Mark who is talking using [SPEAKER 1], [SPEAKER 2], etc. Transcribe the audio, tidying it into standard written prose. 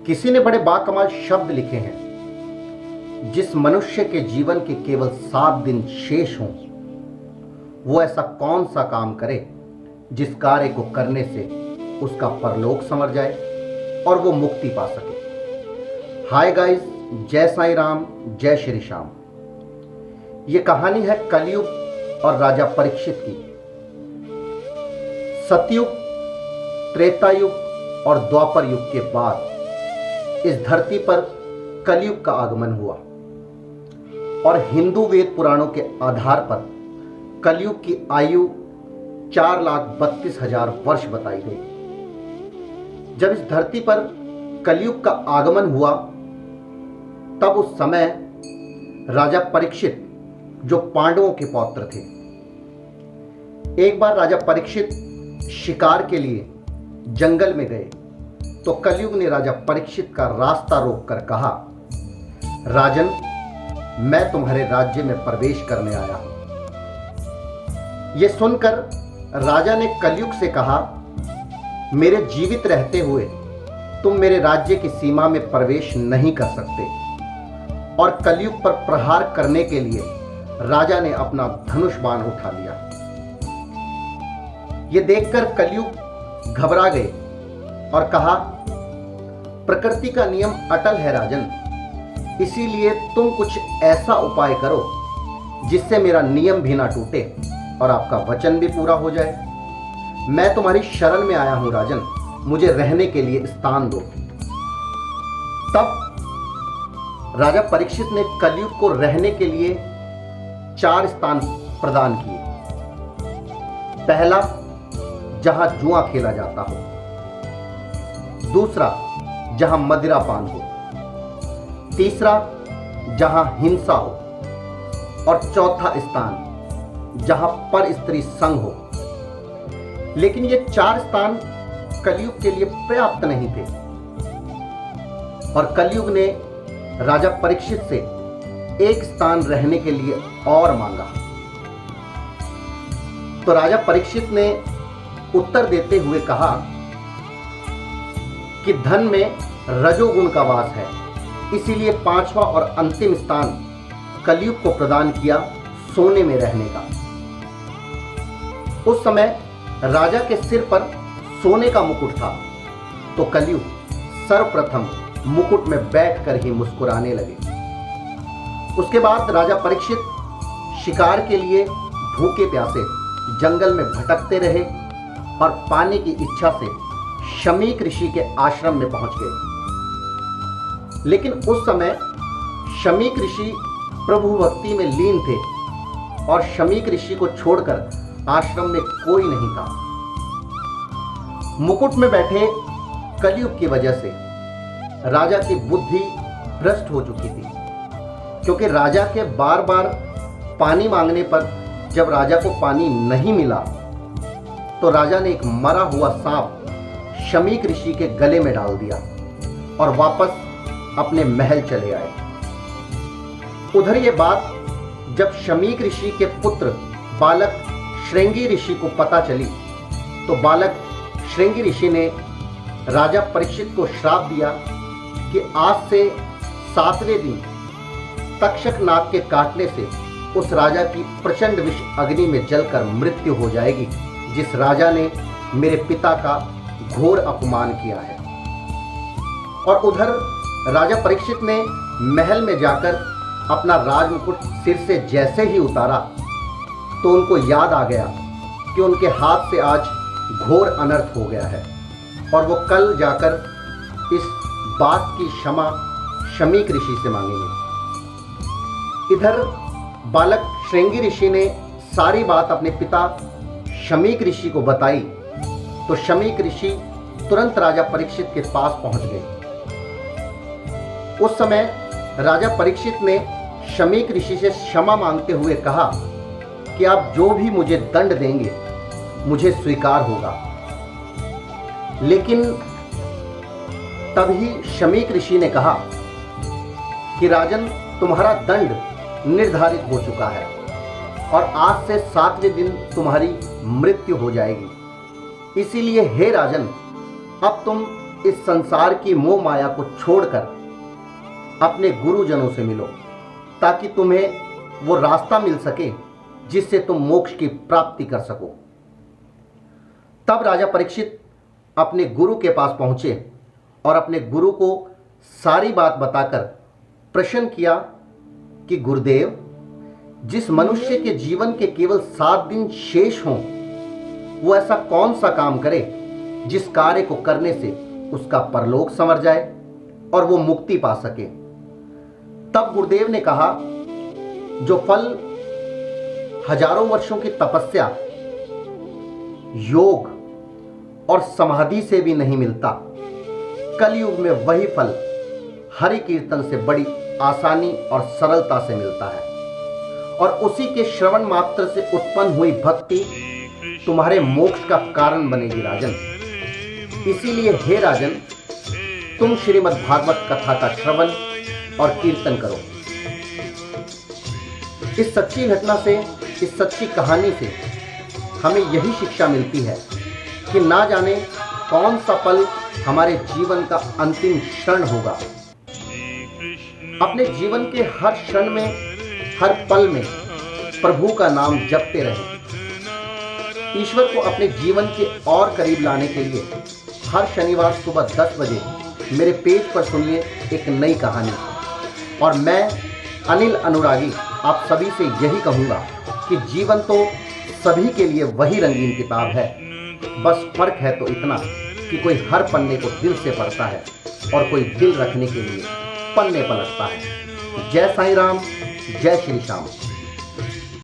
[SPEAKER 1] किसी ने बड़े बाकमाल शब्द लिखे हैं, जिस मनुष्य के जीवन के केवल 7 दिन शेष हों, वो ऐसा कौन सा काम करे जिस कार्य को करने से उसका परलोक संवर जाए और वो मुक्ति पा सके। हाय गाइस, जय साईं राम, जय श्री श्याम। ये कहानी है कलयुग और राजा परीक्षित की। सतयुग, त्रेतायुग और द्वापर युग के बाद इस धरती पर कलयुग का आगमन हुआ और हिंदू वेद पुराणों के आधार पर कलयुग की आयु 4,32,000 वर्ष बताई गई। जब इस धरती पर कलयुग का आगमन हुआ तब उस समय राजा परीक्षित, जो पांडवों के पौत्र थे, एक बार राजा परीक्षित शिकार के लिए जंगल में गए तो कलयुग ने राजा परीक्षित का रास्ता रोककर कहा, राजन, मैं तुम्हारे राज्य में प्रवेश करने आया हूं। यह सुनकर राजा ने कलयुग से कहा, मेरे जीवित रहते हुए तुम मेरे राज्य की सीमा में प्रवेश नहीं कर सकते। और कलयुग पर प्रहार करने के लिए राजा ने अपना धनुष बाण उठा लिया। यह देखकर कलयुग घबरा गए और कहा, प्रकृति का नियम अटल है राजन, इसीलिए तुम कुछ ऐसा उपाय करो जिससे मेरा नियम भी ना टूटे और आपका वचन भी पूरा हो जाए। मैं तुम्हारी शरण में आया हूं राजन, मुझे रहने के लिए स्थान दो। तब राजा परीक्षित ने कलयुग को रहने के लिए 4 स्थान प्रदान किए। पहला, जहां जुआ खेला जाता हो। दूसरा, जहां मदिरा पान हो। तीसरा, जहां हिंसा हो। और चौथा स्थान, जहां पर स्त्री संग हो। लेकिन ये 4 स्थान कलयुग के लिए पर्याप्त नहीं थे और कलयुग ने राजा परीक्षित से एक स्थान रहने के लिए और मांगा। तो राजा परीक्षित ने उत्तर देते हुए कहा कि धन में रजोगुण का वास है, इसीलिए 5वां और अंतिम स्थान कलयुग को प्रदान किया, सोने में रहने का। उस समय राजा के सिर पर सोने का मुकुट था तो कलयुग सर्वप्रथम मुकुट में बैठकर ही मुस्कुराने लगे। उसके बाद राजा परीक्षित शिकार के लिए भूखे प्यासे जंगल में भटकते रहे और पाने की इच्छा से शमीक ऋषि के आश्रम में पहुंच गए। लेकिन उस समय शमीक ऋषि प्रभु भक्ति में लीन थे और शमीक ऋषि को छोड़कर आश्रम में कोई नहीं था। मुकुट में बैठे कलयुग की वजह से राजा की बुद्धि भ्रष्ट हो चुकी थी, क्योंकि राजा के बार बार पानी मांगने पर जब राजा को पानी नहीं मिला तो राजा ने एक मरा हुआ सांप शमीक ऋषि के गले में डाल दिया और वापस अपने महल चले आए। उधर ये बात जब शमीक ऋषि के पुत्र बालक श्रृंगी ऋषि को पता चली तो बालक श्रृंगी ऋषि ने राजा परीक्षित को श्राप दिया कि आज से 7वें दिन तक्षक नाग के काटने से उस राजा की प्रचंड विष अग्नि में जलकर मृत्यु हो जाएगी, जिस राजा ने मेरे पिता का घोर अपमान किया है। और उधर राजा परीक्षित ने महल में जाकर अपना राजमुकुट सिर से जैसे ही उतारा तो उनको याद आ गया कि उनके हाथ से आज घोर अनर्थ हो गया है और वो कल जाकर इस बात की क्षमा शमीक ऋषि से मांगेंगे। इधर बालक श्रृंगी ऋषि ने सारी बात अपने पिता शमीक ऋषि को बताई तो शमीक ऋषि तुरंत राजा परीक्षित के पास पहुंच गए। उस समय राजा परीक्षित ने शमीक ऋषि से क्षमा मांगते हुए कहा कि आप जो भी मुझे दंड देंगे मुझे स्वीकार होगा। लेकिन तभी शमीक ऋषि ने कहा कि राजन, तुम्हारा दंड निर्धारित हो चुका है और आज से 7वें दिन तुम्हारी मृत्यु हो जाएगी। इसीलिए हे राजन, अब तुम इस संसार की मोह माया को छोड़कर अपने गुरुजनों से मिलो, ताकि तुम्हें वो रास्ता मिल सके जिससे तुम मोक्ष की प्राप्ति कर सको। तब राजा परीक्षित अपने गुरु के पास पहुंचे और अपने गुरु को सारी बात बताकर प्रश्न किया कि गुरुदेव, जिस मनुष्य के जीवन के केवल 7 दिन शेष हों, वो ऐसा कौन सा काम करे जिस कार्य को करने से उसका परलोक संवर जाए और वो मुक्ति पा सके। तब गुरुदेव ने कहा, जो फल हजारों वर्षों की तपस्या, योग और समाधि से भी नहीं मिलता, कलयुग में वही फल हरि कीर्तन से बड़ी आसानी और सरलता से मिलता है, और उसी के श्रवण मात्र से उत्पन्न हुई भक्ति तुम्हारे मोक्ष का कारण बनेगी राजन। इसीलिए हे राजन, तुम श्रीमद् भागवत कथा का श्रवण और कीर्तन करो। इस सच्ची घटना से, इस सच्ची कहानी से हमें यही शिक्षा मिलती है कि ना जाने कौन सा पल हमारे जीवन का अंतिम क्षण होगा। अपने जीवन के हर क्षण में, हर पल में प्रभु का नाम जपते रहें। ईश्वर को अपने जीवन के और करीब लाने के लिए हर शनिवार सुबह 10 बजे मेरे पेज पर सुनिए एक नई कहानी। और मैं अनिल अनुरागी आप सभी से यही कहूँगा कि जीवन तो सभी के लिए वही रंगीन किताब है, बस फर्क है तो इतना कि कोई हर पन्ने को दिल से पढ़ता है और कोई दिल रखने के लिए पन्ने पलटता है। जय साईं राम, जय श्री श्याम।